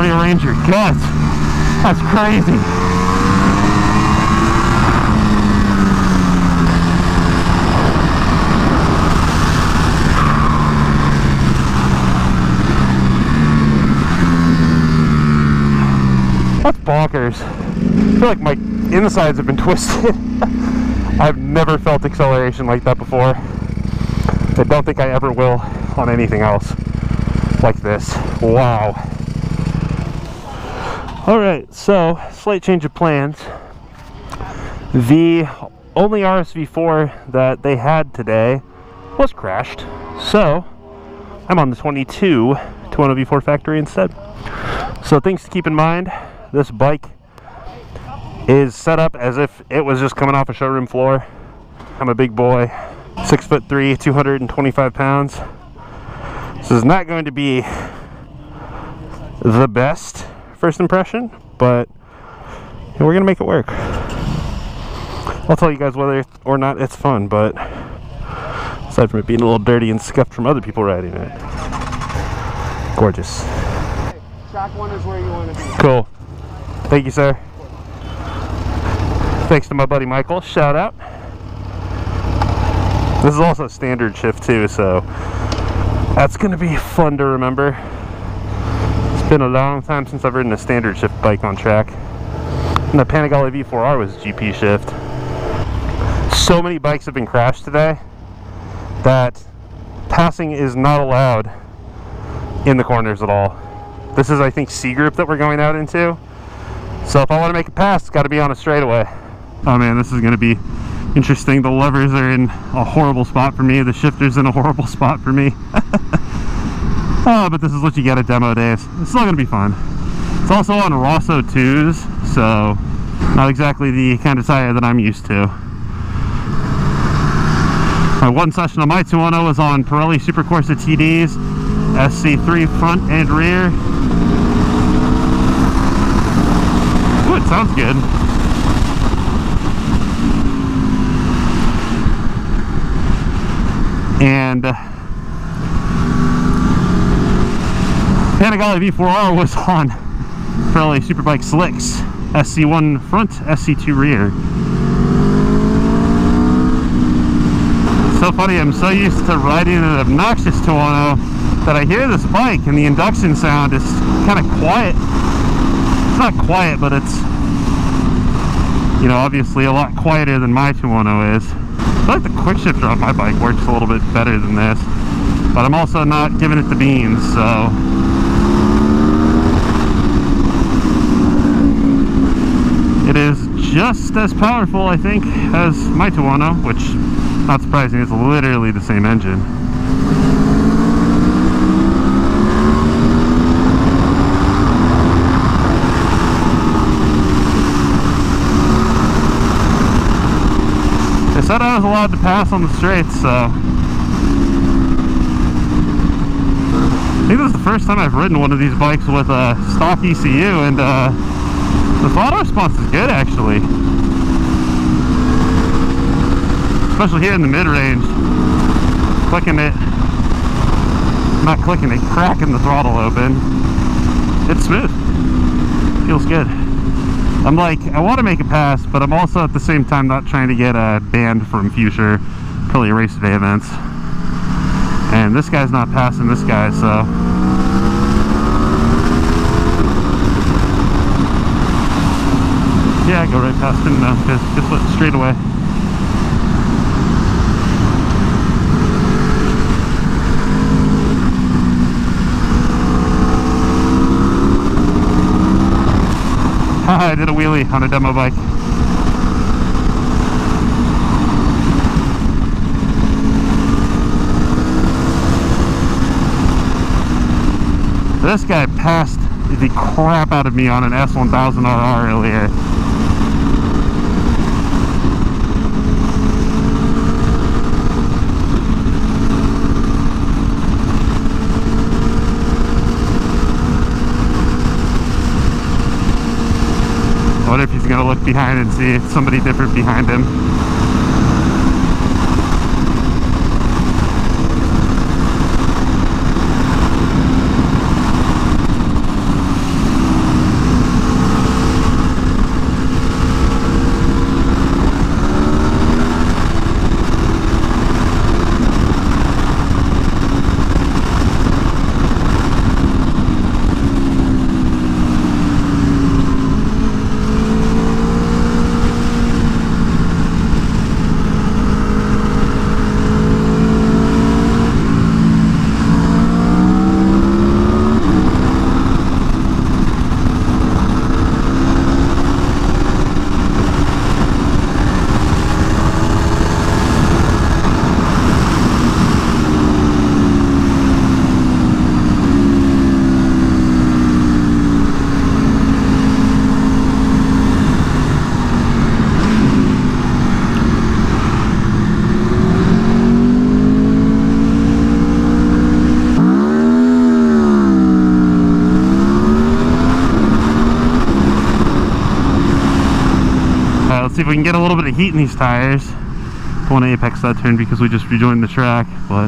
rearrange your guts. That's crazy. That's bonkers. I feel like my insides have been twisted. I've never felt acceleration like that before. I don't think I ever will on anything else like this. Wow. Alright, so slight change of plans. The only RSV4 that they had today was crashed. So I'm on the 22 Tuono V4 Factory instead. So things to keep in mind. This bike is set up as if it was just coming off a showroom floor. I'm a big boy, 6'3", 225 pounds. This is not going to be the best first impression, but we're gonna make it work. I'll tell you guys whether or not it's fun, but aside from it being a little dirty and scuffed from other people riding it, gorgeous. Track one is where you want to be. Cool. Thank you, sir. Thanks to my buddy Michael. Shout out. This is also a standard shift too, so that's going to be fun to remember. It's been a long time since I've ridden a standard shift bike on track. And the Aprilia V4R was GP shift. So many bikes have been crashed today that passing is not allowed in the corners at all. This is, I think, C group that we're going out into. So if I want to make a pass, it's got to be on a straightaway. Oh man, this is going to be interesting. The levers are in a horrible spot for me. The shifter's in a horrible spot for me. Oh, but this is what you get at demo days. It's still going to be fun. It's also on Rosso 2s, so not exactly the kind of tire that I'm used to. My one session on my Tuono was on Pirelli Supercorsa TDs, SC3 front and rear. Ooh, it sounds good. And Aprilia V4R was on Pirelli Superbike Slicks, SC1 front, SC2 rear. It's so funny, I'm so used to riding an obnoxious Tuono that I hear this bike and the induction sound is kind of quiet. It's not quiet, but it's, you know, obviously a lot quieter than my Tuono is. I feel like the quick shifter on my bike works a little bit better than this, but I'm also not giving it the beans, so. It is just as powerful, I think, as my Tuono, which, not surprising, is literally the same engine. They said I was allowed to pass on the straights, so I think this is the first time I've ridden one of these bikes with a stock ECU, and the throttle response is good, actually. Especially here in the mid-range. Clicking it, not clicking it, cracking the throttle open. It's smooth. Feels good. I'm like, I want to make a pass, but I'm also at the same time not trying to get banned from future Aprilia Race Day events. And this guy's not passing this guy, so. Yeah, I go right past him now, because just went straight away. I did a wheelie on a demo bike. This guy passed the crap out of me on an S1000RR earlier. I wonder if he's going to look behind and see somebody different behind him. Let's see if we can get a little bit of heat in these tires. Don't want to apex that turn because we just rejoined the track, but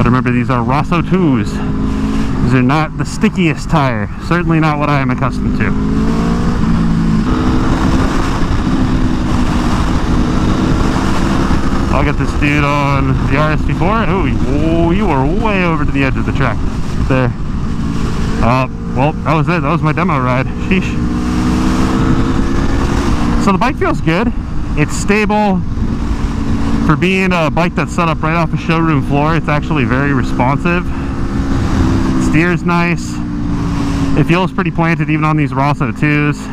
remember, these are Rosso 2s. These are not the stickiest tire. Certainly not what I am accustomed to. I'll get this dude on the RSV4. Oh, you were way over to the edge of the track. There. Well, that was it. That was my demo ride. Sheesh. So the bike feels good. It's stable. For being a bike that's set up right off a showroom floor, it's actually very responsive. It steers nice. It feels pretty planted even on these Rosso 2s.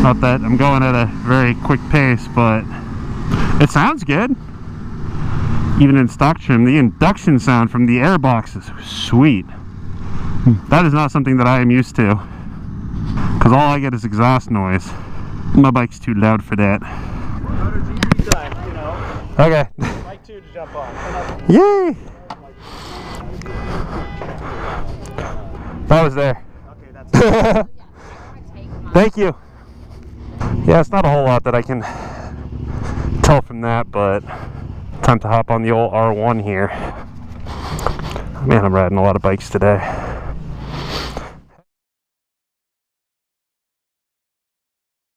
Not that I'm going at a very quick pace, but it sounds good. Even in stock trim, the induction sound from the airbox is sweet. That is not something that I am used to, because all I get is exhaust noise. My bike's too loud for that. Okay. Like two to jump on. Yay! That was there. Okay, that's Thank you. Yeah, it's not a whole lot that I can tell from that, but time to hop on the old R1 here. Man, I'm riding a lot of bikes today.